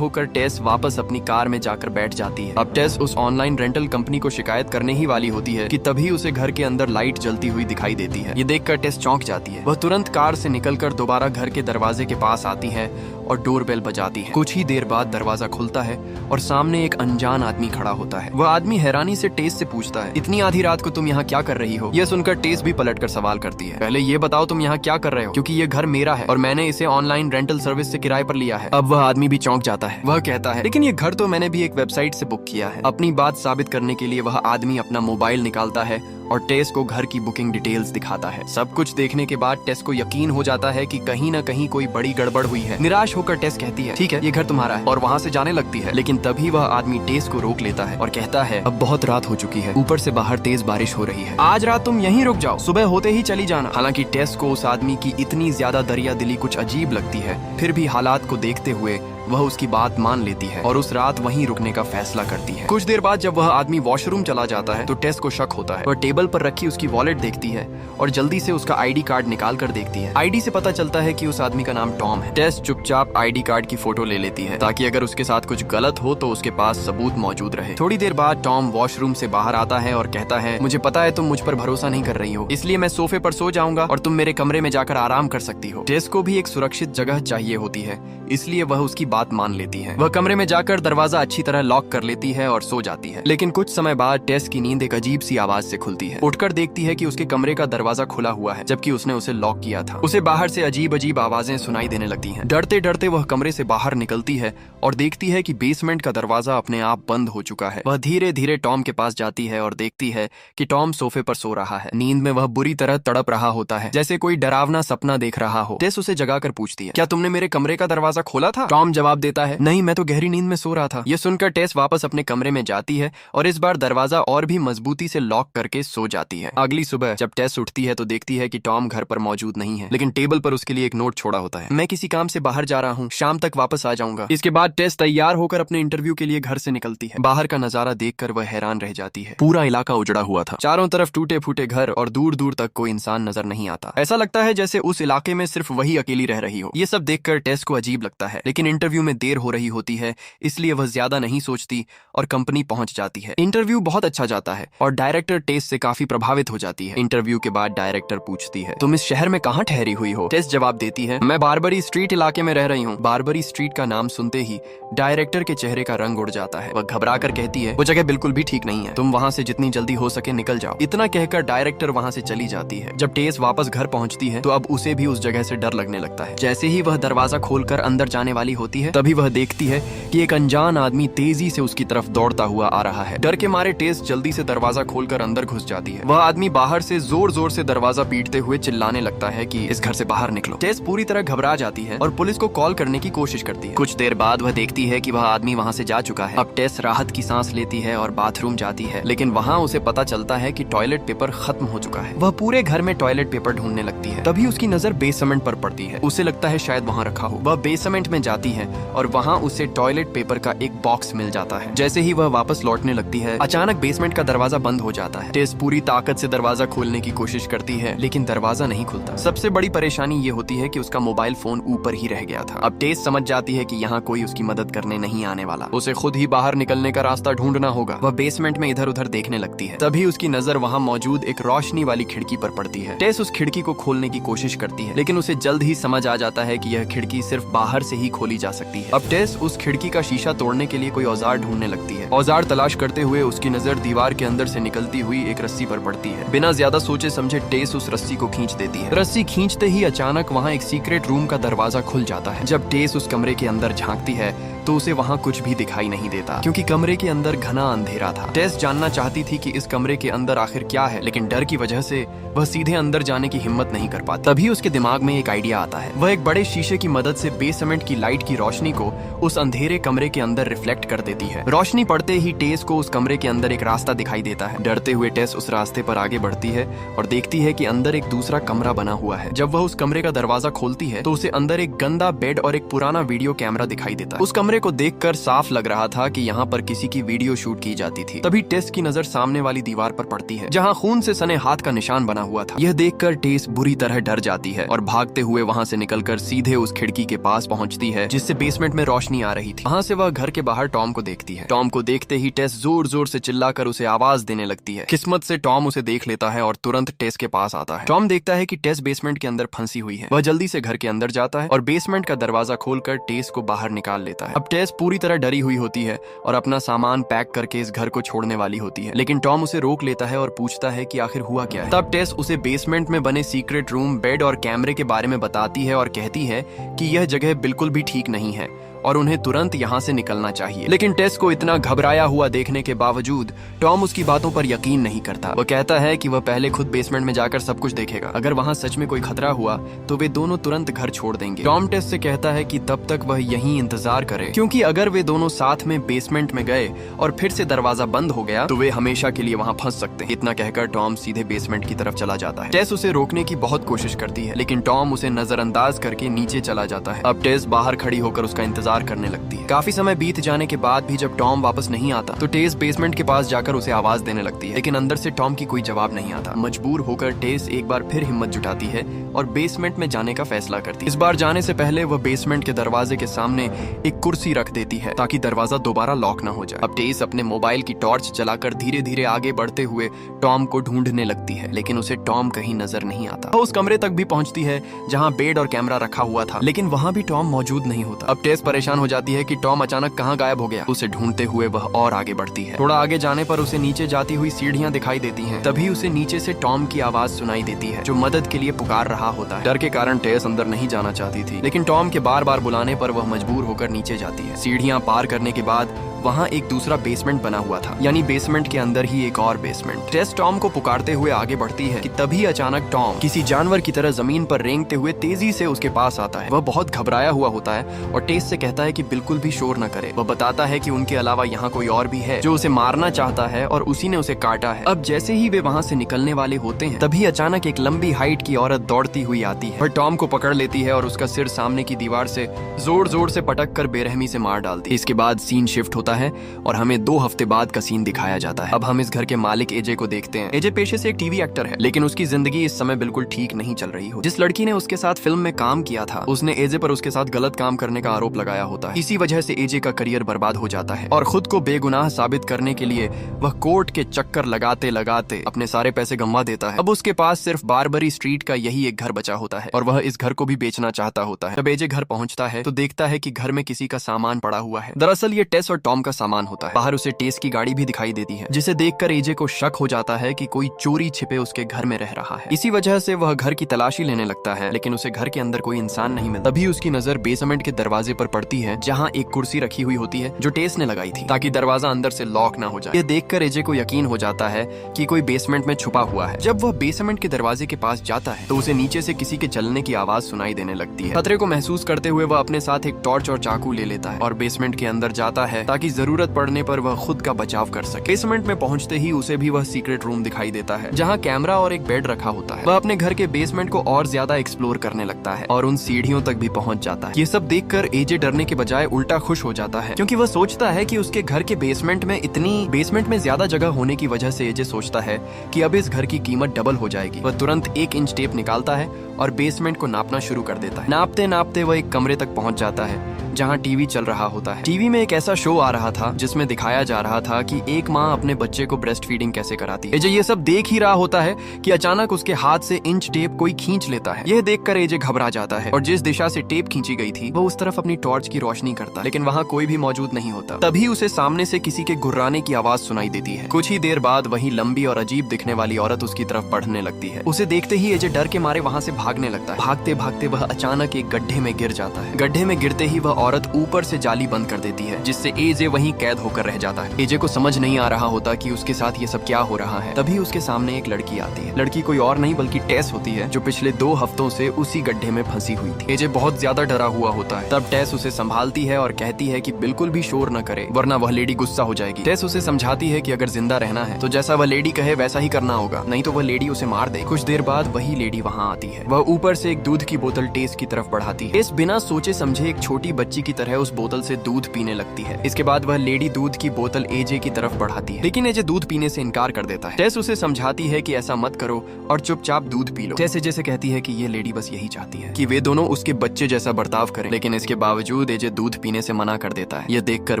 होकर टेस वापस अपनी कार में जाकर बैठ जाती है। अब टेस उस ऑनलाइन रेंटल कंपनी को शिकायत करने ही वाली होती है कि तभी उसे घर के अंदर लाइट जलती हुई दिखाई देती है। ये देखकर टेस चौंक जाती है। वह तुरंत कार से निकलकर दोबारा घर के दरवाजे के पास आती है और डोरबेल बजाती है। कुछ ही देर बाद दरवाजा खुलता है और सामने एक अनजान आदमी खड़ा होता है। वह आदमी हैरानी से टेस से पूछता है, इतनी आधी रात को तुम यहाँ क्या कर रही हो? यह सुनकर टेस भी पलटकर सवाल करती है, पहले ये बताओ तुम यहाँ क्या कर रहे हो, क्योंकि ये घर मेरा है और मैंने इसे ऑनलाइन रेंटल सर्विस से किराए पर लिया है। अब वह आदमी भी चौंक जाता है। वह कहता है, लेकिन ये घर तो मैंने भी एक वेबसाइट से बुक किया है। अपनी बात साबित करने के लिए वह आदमी अपना मोबाइल निकालता है और टेस को घर की बुकिंग डिटेल्स दिखाता है। सब कुछ देखने के बाद टेस को यकीन हो जाता है कि कहीं न कहीं कोई बड़ी गड़बड़ हुई है। निराश होकर टेस कहती है, ठीक है, ये घर तुम्हारा है, और वहाँ से जाने लगती है। लेकिन तभी वह आदमी टेस को रोक लेता है और कहता है, अब बहुत रात हो चुकी है, ऊपर से बाहर तेज बारिश हो रही है, आज रात तुम यहीं रुक जाओ, सुबह होते ही चली जाना। हालांकि टेस को उस आदमी की इतनी ज्यादा दरिया दिली कुछ अजीब लगती है, फिर भी हालात को देखते हुए वह उसकी बात मान लेती है और उस रात वहीं रुकने का फैसला करती है। कुछ देर बाद जब वह आदमी वॉशरूम चला जाता है तो टेस को शक होता है। वह टेबल पर रखी उसकी वॉलेट देखती है और जल्दी से उसका आईडी कार्ड निकाल कर देखती है। आईडी से पता चलता है कि उस आदमी का नाम टॉम है। टेस चुपचाप आईडी कार्ड की फोटो ले लेती है ताकि अगर उसके साथ कुछ गलत हो तो उसके पास सबूत मौजूद रहे। थोड़ी देर बाद टॉम वॉशरूम से बाहर आता है और कहता है, मुझे पता है तुम मुझ पर भरोसा नहीं कर रही हो, इसलिए मैं सोफे पर सो जाऊंगा और तुम मेरे कमरे में जाकर आराम कर सकती हो। टेस को भी एक सुरक्षित जगह चाहिए होती है, इसलिए वह उसकी बात मान लेती है। वह कमरे में जाकर दरवाजा अच्छी तरह लॉक कर लेती है और सो जाती है। लेकिन कुछ समय बाद टेस की नींद एक अजीब सी आवाज से खुलती है। उठकर देखती है कि उसके कमरे का दरवाजा खुला हुआ है, जबकि उसने उसे लॉक किया था। उसे बाहर से अजीब अजीब आवाजें सुनाई देने लगती हैं। डरते डरते वह कमरे से बाहर निकलती है और देखती है कि बेसमेंट का दरवाजा अपने आप बंद हो चुका है। वह धीरे धीरे टॉम के पास जाती है और देखती है कि टॉम सोफे पर सो रहा है। नींद में वह बुरी तरह तड़प रहा होता है, जैसे कोई डरावना सपना देख रहा हो। टेस उसे जगाकर पूछती है, क्या तुमने मेरे कमरे का दरवाजा खोला था? टॉम जवाब देता है, नहीं, मैं तो गहरी नींद में सो रहा था। यह सुनकर टेस वापस अपने कमरे में जाती है और इस बार दरवाजा और भी मजबूती से लॉक करके सो जाती है। अगली सुबह जब टेस उठती है तो देखती है कि टॉम घर पर मौजूद नहीं है, लेकिन टेबल पर उसके लिए एक नोट छोड़ा होता है, मैं किसी काम से बाहर जा रहा हूँ, शाम तक वापस आ जाऊंगा। इसके बाद टेस तैयार होकर अपने इंटरव्यू के लिए घर से निकलती है। बाहर का नजारा देखकर वह हैरान रह जाती है। पूरा इलाका उजड़ा हुआ था, चारों तरफ टूटे फूटे घर और दूर दूर तक कोई इंसान नजर नहीं आता। ऐसा लगता है जैसे उस इलाके में सिर्फ वही अकेली रह रही हो। ये सब देखकर टेस को अजीब लगता है, लेकिन इंटरव्यू में देर हो रही होती है, इसलिए वह ज्यादा नहीं सोचती और कंपनी पहुंच जाती है। इंटरव्यू बहुत अच्छा जाता है और डायरेक्टर टेस से काफी प्रभावित हो जाती है। इंटरव्यू के बाद डायरेक्टर पूछती है, तुम इस शहर में कहाँ ठहरी हुई हो? टेस जवाब देती है, मैं बारबरी स्ट्रीट इलाके में रह रही हूँ। बारबरी स्ट्रीट का नाम सुनते ही डायरेक्टर के चेहरे का रंग उड़ जाता है। वह घबरा कर कहती है, वो जगह बिल्कुल भी ठीक नहीं है, तुम वहाँ से जितनी जल्दी हो सके निकल जाओ। इतना कहकर डायरेक्टर वहाँ से चली जाती है। जब टेस वापस घर पहुँचती है तो अब उसे भी उस जगह से डर लगने लगता है। जैसे ही वह दरवाजा खोलकर अंदर जाने वाली होती है तभी वह देखती है कि एक अनजान आदमी तेजी से उसकी तरफ दौड़ता हुआ आ रहा है। डर के मारे टेस जल्दी से दरवाजा खोलकर अंदर घुस जाती है। वह आदमी बाहर से जोर जोर से दरवाजा पीटते हुए चिल्लाने लगता है कि इस घर से बाहर निकलो। टेस पूरी तरह घबरा जाती है और पुलिस को कॉल करने की कोशिश करती है। कुछ देर बाद वह देखती है कि वह आदमी वहाँ से जा चुका है। अब टेस राहत की सांस लेती है और बाथरूम जाती है, लेकिन वहाँ उसे पता चलता है कि टॉयलेट पेपर खत्म हो चुका है। वह पूरे घर में टॉयलेट पेपर ढूंढने लगती है। तभी उसकी नजर बेसमेंट पर पड़ती है। उसे लगता है शायद वहाँ रखा हो। वह बेसमेंट में जाती है और वहाँ उसे टॉयलेट पेपर का एक बॉक्स मिल जाता है। जैसे ही वह वापस लौटने लगती है, अचानक बेसमेंट का दरवाजा बंद हो जाता है। टेस पूरी ताकत से दरवाजा खोलने की कोशिश करती है, लेकिन दरवाजा नहीं खुलता। सबसे बड़ी परेशानी ये होती है कि उसका मोबाइल फोन ऊपर ही रह गया था। अब टेस समझ जाती है कि यहाँ कोई उसकी मदद करने नहीं आने वाला। उसे खुद ही बाहर निकलने का रास्ता ढूंढना होगा। वह बेसमेंट में इधर उधर देखने लगती है। तभी उसकी नजर वहाँ मौजूद एक रोशनी वाली खिड़की पर पड़ती है। टेस उस खिड़की को खोलने की कोशिश करती है, लेकिन उसे जल्द ही समझ आ जाता है कि यह खिड़की सिर्फ बाहर से ही खोली जा सकती है। अब टेस उस खिड़की का शीशा तोड़ने के लिए कोई औजार ढूंढने लगती है। औजार तलाश करते हुए उसकी नजर दीवार के अंदर से निकलती हुई एक रस्सी पर पड़ती है। बिना ज्यादा सोचे समझे टेस उस रस्सी को खींच देती है। रस्सी खींचते ही अचानक वहाँ एक सीक्रेट रूम का दरवाजा खुल जाता है। जब टेस उस कमरे के अंदर झांकती है तो उसे वहाँ कुछ भी दिखाई नहीं देता, क्योंकि कमरे के अंदर घना अंधेरा था। टेस जानना चाहती थी कि इस कमरे के अंदर आखिर क्या है, लेकिन डर की वजह से वह सीधे अंदर जाने की हिम्मत नहीं कर पाती। तभी उसके दिमाग में एक आइडिया आता है। वह एक बड़े शीशे की मदद से बेसमेंट की लाइट की रोशनी को उस अंधेरे कमरे के अंदर रिफ्लेक्ट कर देती है। रोशनी पड़ते ही टेस को उस कमरे के अंदर एक रास्ता दिखाई देता है। डरते हुए टेस उस रास्ते पर आगे बढ़ती है और देखती है कि अंदर एक दूसरा कमरा बना हुआ है। जब वह उस कमरे का दरवाजा खोलती है तो उसे अंदर एक गंदा बेड और एक पुराना वीडियो कैमरा दिखाई देता है। उस कमरे को देखकर साफ लग रहा था कि यहाँ पर किसी की वीडियो शूट की जाती थी। तभी टेस की नजर सामने वाली दीवार पर पड़ती है जहाँ खून से सने हाथ का निशान बना हुआ था। यह देखकर टेस बुरी तरह डर जाती है और भागते हुए वहाँ से निकलकर सीधे उस खिड़की के पास पहुँचती है जिससे बेसमेंट में रोशनी आ रही थी। वहाँ से वह घर के बाहर टॉम को देखती है। टॉम को देखते ही टेस जोर जोर से चिल्लाकर उसे आवाज देने लगती है। किस्मत से टॉम उसे देख लेता है और तुरंत टेस के पास आता है। टॉम देखता है कि टेस बेसमेंट के अंदर फंसी हुई है। वह जल्दी से घर के अंदर जाता है और बेसमेंट का दरवाजा खोलकर टेस को बाहर निकाल लेता है। अब टेस पूरी तरह डरी हुई होती है और अपना सामान पैक करके इस घर को छोड़ने वाली होती है, लेकिन टॉम उसे रोक लेता है और पूछता है कि आखिर हुआ क्या है। तब टेस उसे बेसमेंट में बने सीक्रेट रूम, बेड और कैमरे के बारे में बताती है और कहती है कि यह जगह बिल्कुल भी ठीक नहीं है और उन्हें तुरंत यहाँ से निकलना चाहिए। लेकिन टेस को इतना घबराया हुआ देखने के बावजूद टॉम उसकी बातों पर यकीन नहीं करता। वह कहता है कि वह पहले खुद बेसमेंट में जाकर सब कुछ देखेगा। अगर वहाँ सच में कोई खतरा हुआ तो वे दोनों तुरंत घर छोड़ देंगे। टॉम टेस से कहता है कि तब तक वह यहीं इंतजार करे, क्योंकि अगर वे दोनों साथ में बेसमेंट में गए और फिर से दरवाजा बंद हो गया तो वे हमेशा के लिए वहाँ फंस सकते हैं। इतना कहकर टॉम सीधे बेसमेंट की तरफ चला जाता है। टेस उसे रोकने की बहुत कोशिश करती है, लेकिन टॉम उसे नजरअंदाज करके नीचे चला जाता है। अब टेस बाहर खड़ी होकर उसका इंतजार करने लगती है। काफी समय बीत जाने के बाद भी जब टॉम वापस नहीं आता तो टेस बेसमेंट के पास जाकर उसे आवाज देने लगती है, लेकिन अंदर से टॉम की कोई जवाब नहीं आता। मजबूर होकर टेस एक बार फिर हिम्मत जुटाती है और बेसमेंट में जाने का फैसला करती है। इस बार जाने से पहले वह बेसमेंट के दरवाजे के सामने एक कुर्सी रख देती है ताकि दरवाजा दोबारा लॉक न हो जाए। अब टेस अपने मोबाइल की टॉर्च चलाकर धीरे धीरे आगे बढ़ते हुए टॉम को ढूंढने लगती है, लेकिन उसे टॉम कहीं नजर नहीं आता। वो उस कमरे तक भी पहुंचती है जहां बेड और कैमरा रखा हुआ था, लेकिन वहां भी टॉम मौजूद नहीं होता। अब टेस परेशान हो जाती है कि टॉम अचानक कहां गायब हो गया। उसे ढूंढते हुए वह और आगे बढ़ती है। थोड़ा आगे जाने पर उसे नीचे जाती हुई सीढ़ियां दिखाई देती हैं। तभी उसे नीचे से टॉम की आवाज सुनाई देती है जो मदद के लिए पुकार रहा होता है। डर के कारण टेस अंदर नहीं जाना चाहती थी, लेकिन टॉम के बार बार बुलाने पर वह मजबूर होकर नीचे जाती है। सीढ़ियां पार करने के बाद वहाँ एक दूसरा बेसमेंट बना हुआ था, यानी बेसमेंट के अंदर ही एक और बेसमेंट। टेस टॉम को पुकारते हुए आगे बढ़ती है कि तभी अचानक टॉम किसी जानवर की तरह जमीन पर रेंगते हुए तेजी से उसके पास आता है। वह बहुत घबराया हुआ होता है और टेस से कहता है कि बिल्कुल भी शोर न करे। वह बताता है कि उनके अलावा यहाँ कोई और भी है जो उसे मारना चाहता है और उसी ने उसे काटा है। अब जैसे ही वे वहाँ से निकलने वाले होते हैं तभी अचानक एक लंबी हाइट की औरत दौड़ती हुई आती है। वह टॉम को पकड़ लेती है और उसका सिर सामने की दीवार से जोर जोर से पटक कर बेरहमी से मार डालती है। इसके बाद सीन शिफ्ट होता है और हमें 2 हफ्ते बाद का सीन दिखाया जाता है। अब हम इस घर के मालिक एजे को देखते हैं। एजे पेशे से एक टीवी एक्टर है, लेकिन उसकी जिंदगी इस समय बिल्कुल ठीक नहीं चल रही हो। जिस लड़की ने उसके साथ फिल्म में काम किया था उसने एजे पर उसके साथ गलत काम करने का आरोप लगाया होता है। इसी वजह से एजे का करियर बर्बाद हो जाता है और खुद को बेगुनाह साबित करने के लिए वह कोर्ट के चक्कर लगाते लगाते अपने सारे पैसे गंवा देता है। अब उसके पास सिर्फ बारबरी स्ट्रीट का यही एक घर बचा होता है और वह इस घर को भी बेचना चाहता होता है। जब एजे घर पहुंचता है तो देखता है कि घर में किसी का सामान पड़ा हुआ है। दरअसल ये टेस और टॉम का सामान होता है। बाहर उसे टेस की गाड़ी भी दिखाई देती है, जिसे देखकर एजे को शक हो जाता है कि कोई चोरी छिपे उसके घर में रह रहा है। इसी वजह से वह घर की तलाशी लेने लगता है, लेकिन उसे घर के अंदर कोई इंसान नहीं मिलता। तभी उसकी नजर बेसमेंट के दरवाजे पर पड़ती है जहाँ एक कुर्सी रखी हुई होती है जो टेस ने लगाई थी ताकि दरवाजा अंदर से लॉक ना हो जाए। ये देखकर एजे को यकीन हो जाता है कि कोई बेसमेंट में छुपा हुआ है। जब वह बेसमेंट के दरवाजे के पास जाता है तो उसे नीचे से किसी के चलने की आवाज सुनाई देने लगती है। खतरे को महसूस करते हुए वह अपने साथ एक टॉर्च और चाकू ले लेता है और बेसमेंट के अंदर जाता है ताकि जरूरत पड़ने पर वह खुद का बचाव कर सके। बेसमेंट में पहुंचते ही उसे भी वह सीक्रेट रूम दिखाई देता है जहां कैमरा और एक बेड रखा होता है। वह अपने घर के बेसमेंट को और ज्यादा एक्सप्लोर करने लगता है और उन सीढ़ियों तक भी पहुंच जाता है। ये सब देखकर एजे डरने के बजाय उल्टा खुश हो जाता है, क्योंकि वह सोचता है कि उसके घर के बेसमेंट में ज्यादा जगह होने की वजह से एजे सोचता है कि अब इस घर की कीमत डबल हो जाएगी। वह तुरंत 1 इंच टेप निकालता है और बेसमेंट को नापना शुरू कर देता है। नापते नापते वह एक कमरे तक पहुंच जाता है जहां टीवी चल रहा होता है। टीवी में एक ऐसा शो आ रहा था जिसमें दिखाया जा रहा था कि एक माँ अपने बच्चे को ब्रेस्ट फीडिंग कैसे कराती है। एजे ये सब देख ही रहा होता है कि अचानक उसके हाथ से इंच टेप कोई खींच लेता है। यह देखकर एजे घबरा जाता है और जिस दिशा से टेप खींची गई थी वो उस तरफ अपनी टॉर्च की रोशनी करता है, लेकिन वहाँ कोई भी मौजूद नहीं होता। तभी उसे सामने से किसी के गुर्राने की आवाज सुनाई देती है। कुछ ही देर बाद वही लंबी और अजीब दिखने वाली औरत उसकी तरफ बढ़ने लगती है। उसे देखते ही एजे डर के मारे वहाँ से भागने लगता है। भागते भागते वह अचानक एक गड्ढे में गिर जाता है। गड्ढे में गिरते ही वह औरत ऊपर से जाली बंद कर देती है, जिससे एजे वहीं कैद होकर रह जाता है। एजे को समझ नहीं आ रहा होता कि उसके साथ ये सब क्या हो रहा है। तभी उसके सामने एक लड़की आती है। लड़की कोई और नहीं बल्कि टेस होती है, जो पिछले 2 हफ्तों से उसी गड्ढे में फंसी हुई थी। एजे बहुत ज्यादा डरा हुआ होता है। तब टेस उसे संभालती है और कहती है कि बिल्कुल भी शोर न करे वरना वह लेडी गुस्सा हो जाएगी। टेस उसे समझाती है कि अगर जिंदा रहना है तो जैसा वह लेडी कहे वैसा ही करना होगा, नहीं तो वह लेडी उसे मार दे। कुछ देर बाद वही लेडी वहाँ आती है। वह ऊपर से एक दूध की बोतल टेस की तरफ बढ़ाती है। टेस बिना सोचे समझे एक छोटी बच्ची की तरह उस बोतल से दूध पीने लगती है। इसके बाद वह लेडी दूध की बोतल एजे की तरफ बढ़ाती है, लेकिन एजे दूध पीने से इनकार कर देता है। टेस उसे समझाती है कि ऐसा मत करो और चुपचाप दूध पी लो। टेस एजे से कहती है कि ये लेडी बस यही चाहती है कि वे दोनों उसके बच्चे जैसा बर्ताव करें, लेकिन इसके बावजूद एजे दूध पीने से मना कर देता है। यह देखकर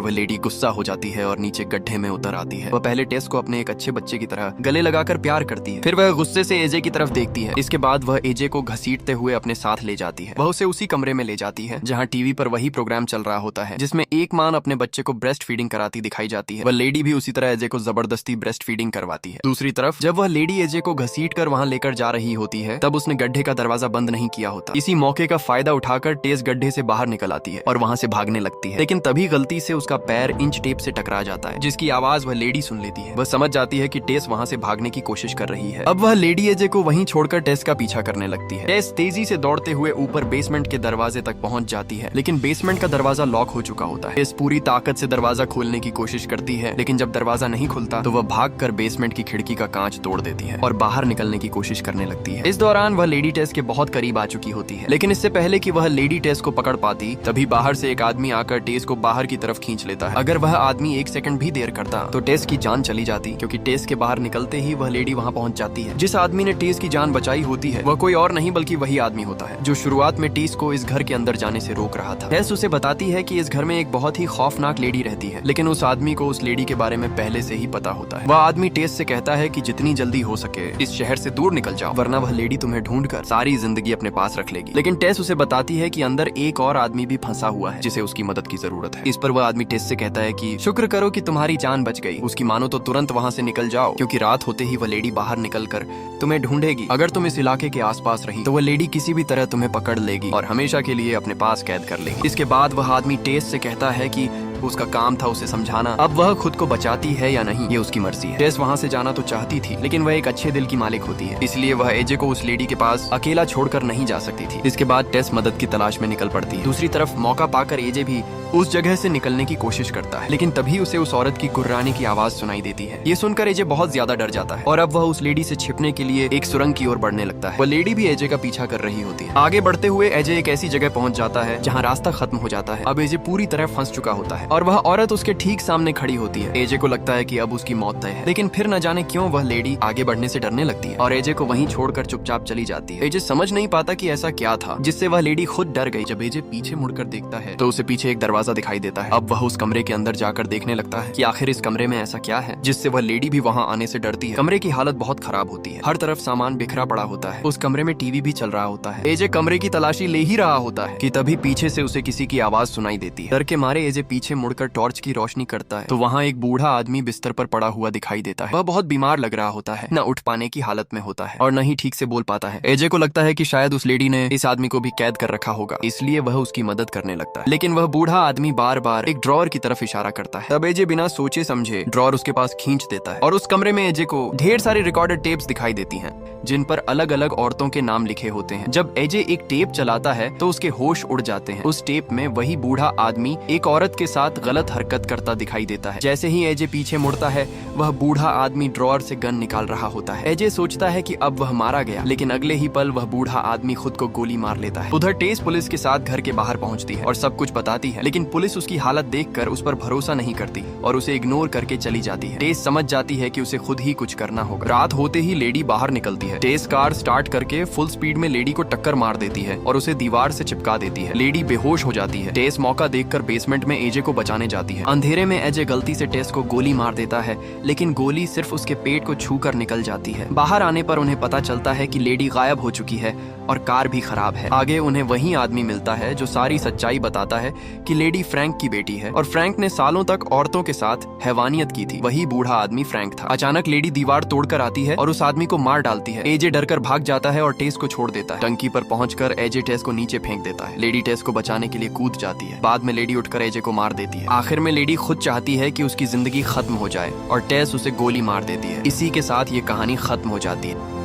वह लेडी गुस्सा हो जाती है और नीचे गड्ढे में उतर आती है। वह पहले टेस को अपने एक अच्छे बच्चे की तरह गले लगाकर प्यार करती है, फिर वह गुस्से से एजे की तरफ देखती है। इसके बाद वह एजे को घसीटते हुए अपने साथ ले जाती है। वह उसे उसी कमरे में ले जाती है जहाँ टीवी पर वही प्रोग्राम चल रहा होता है जिसमें एक मां अपने बच्चे को ब्रेस्ट फीडिंग कराती दिखाई जाती है। वह लेडी भी उसी तरह एजे को जबरदस्ती ब्रेस्ट फीडिंग करवाती है। दूसरी तरफ जब वह लेडी एजे को घसीट कर वहाँ लेकर जा रही होती है तब उसने गड्ढे का दरवाजा बंद नहीं किया होता। इसी मौके का फायदा उठाकर टेस गड्ढे से बाहर निकल आती है और वहाँ से भागने लगती है, लेकिन तभी गलती से उसका पैर इंच टेप से टकरा जाता है जिसकी आवाज वह लेडी सुन लेती है। वह समझ जाती है कि टेस वहाँ से भागने की कोशिश कर रही है। अब वह लेडी एजे को वहीं छोड़कर टेस का पीछा करने लगती है। टेस तेजी से दौड़ते हुए ऊपर बेसमेंट के दरवाजे तक पहुंच जाती है, लेकिन बेसमेंट का दरवाजा लॉक हो चुका होता है। टेस पूरी ताकत से दरवाजा खोलने की कोशिश करती है, लेकिन जब दरवाजा नहीं खुलता तो वह भागकर बेसमेंट की खिड़की का कांच तोड़ देती है और बाहर निकलने की कोशिश करने लगती है। इस दौरान वह लेडी टेस के बहुत करीब आ चुकी होती है, लेकिन इससे पहले कि वह लेडी टेस को पकड़ पाती तभी बाहर से एक आदमी आकर टेस को बाहर की तरफ खींच लेता है। अगर वह आदमी एक सेकंड भी देर करता तो टेस की जान चली जाती, क्योंकि टेस के बाहर निकलते ही वह लेडी वहां पहुंच जाती है। जिस आदमी ने टेस की जान बचाई होती है वह कोई और नहीं बल्कि वही आदमी होता है जो शुरुआत में टेस को इस घर के अंदर जाने से रोक रहा था। टेस उसे बताती है कि इस घर में एक बहुत ही खौफनाक लेडी रहती है, लेकिन उस आदमी को उस लेडी के बारे में पहले से ही पता होता है। वह आदमी टेस से कहता है कि जितनी जल्दी हो सके इस शहर से दूर निकल जाओ, वरना वह लेडी तुम्हें ढूंढकर सारी जिंदगी अपने पास रख लेगी। लेकिन टेस उसे बताती है कि अंदर एक और आदमी भी फंसा हुआ है जिसे उसकी मदद की जरूरत है। इस पर वह आदमी टेस से कहता है कि शुक्र करो कि तुम्हारी जान बच गई, उसकी मानो तो तुरंत वहाँ से निकल जाओ, क्योंकि रात होते ही वह लेडी बाहर निकल कर तुम्हें ढूंढेगी। अगर तुम इस इलाके के आसपास रही तो वह लेडी किसी भी तरह तुम्हें पकड़ लेगी और हमेशा के लिए अपने पास कैद कर लेगी। इसके बाद वह आदमी टेस से कहता है कि उसका काम था उसे समझाना, अब वह खुद को बचाती है या नहीं ये उसकी मर्जी है। टेस वहाँ से जाना तो चाहती थी, लेकिन वह एक अच्छे दिल की मालिक होती है, इसलिए वह एजे को उस लेडी के पास अकेला छोड़कर नहीं जा सकती थी। इसके बाद टेस मदद की तलाश में निकल पड़ती है। दूसरी तरफ मौका पाकर एजे भी उस जगह से निकलने की कोशिश करता है, लेकिन तभी उसे उस औरत की गुर्राने की आवाज सुनाई देती है। ये सुनकर एजे बहुत ज्यादा डर जाता है और अब वह उस लेडी से छिपने के लिए एक सुरंग की ओर बढ़ने लगता है। वह लेडी भी एजे का पीछा कर रही होती है। आगे बढ़ते हुए एजे एक ऐसी जगह पहुंच जाता है जहाँ रास्ता खत्म हो जाता है। अब एजे पूरी तरह फंस चुका होता है और वह औरत उसके ठीक सामने खड़ी होती है। एजे को लगता है कि अब उसकी मौत तय है, लेकिन फिर न जाने क्यों वह लेडी आगे बढ़ने से डरने लगती है और एजे को वहीं छोड़कर चुपचाप चली जाती है। एजे समझ नहीं पाता कि ऐसा क्या था जिससे वह लेडी खुद डर गई। जब एजे पीछे मुड़कर देखता है तो उसे पीछे एक दरवाजा दिखाई देता है। अब वह उस कमरे के अंदर जाकर देखने लगता है कि आखिर इस कमरे में ऐसा क्या है जिससे वह लेडी भी वहाँ आने से डरती है। कमरे की हालत बहुत खराब होती है, हर तरफ सामान बिखरा पड़ा होता है। उस कमरे में टीवी भी चल रहा होता है। एजे कमरे की तलाशी ले ही रहा होता है कि तभी पीछे से उसे किसी की आवाज सुनाई देती है। डर के मारे एजे पीछे मुड़कर टॉर्च की रोशनी करता है तो वहाँ एक बूढ़ा आदमी बिस्तर पर पड़ा हुआ दिखाई देता है। वह बहुत बीमार लग रहा होता है, न उठ पाने की हालत में होता है और न ही ठीक से बोल पाता है। एजे को लगता है कि शायद उस लेडी ने इस आदमी को भी कैद कर रखा होगा, इसलिए वह उसकी मदद करने लगता है। लेकिन वह बूढ़ा आदमी बार बार एक ड्रॉअर की तरफ इशारा करता है। तब एजे बिना सोचे समझे ड्रॉअर उसके पास खींच देता है और उस कमरे में एजे को ढेर सारी रिकॉर्डेड टेप्स दिखाई देती हैं जिन पर अलग अलग औरतों के नाम लिखे होते हैं। जब एजे एक टेप चलाता है तो उसके होश उड़ जाते हैं। उस टेप में वही बूढ़ा आदमी एक औरत के साथ गलत हरकत करता दिखाई देता है। जैसे ही एजे पीछे मुड़ता है वह बूढ़ा आदमी ड्रॉअर से गन निकाल रहा होता है। एजे सोचता है कि अब वह मारा गया, लेकिन अगले ही पल वह बूढ़ा आदमी खुद को गोली मार लेता है। उधर टेस पुलिस के साथ घर के बाहर पहुंचती है और सब कुछ बताती है, लेकिन पुलिस उसकी हालत देखकर उस पर भरोसा नहीं करती और उसे इग्नोर करके चली जाती है। टेस समझ जाती है कि उसे खुद ही कुछ करना होगा। रात होते ही लेडी बाहर निकलती है। टेस कार स्टार्ट करके फुल स्पीड में लेडी को टक्कर मार देती है और उसे दीवार से चिपका देती है। लेडी बेहोश हो जाती है। टेस मौका देखकर बेसमेंट में एजे को बचाने जाती है। अंधेरे में एजे गलती से टेस को गोली मार देता है, लेकिन गोली सिर्फ उसके पेट को छूकर निकल जाती है। बाहर आने पर उन्हें पता चलता है कि लेडी गायब हो चुकी है और कार भी खराब है। आगे उन्हें वही आदमी मिलता है जो सारी सच्चाई बताता है कि लेडी फ्रैंक की बेटी है और फ्रैंक ने सालों तक औरतों के साथ हैवानियत की थी। वही बूढ़ा आदमी फ्रैंक था। अचानक लेडी दीवार तोड़कर आती है और उस आदमी को मार डालती है। एजे डरकर भाग जाता है और टेस को छोड़ देता है। टंकी पर पहुंचकर एजे टेस को नीचे फेंक देता है। लेडी टेस को बचाने के लिए कूद जाती है। बाद में लेडी उठकर एजे को मार देती है। आखिर में लेडी खुद चाहती है कि उसकी जिंदगी खत्म हो जाए और टेस उसे गोली मार देती है। इसी के साथ ये कहानी खत्म हो जाती है।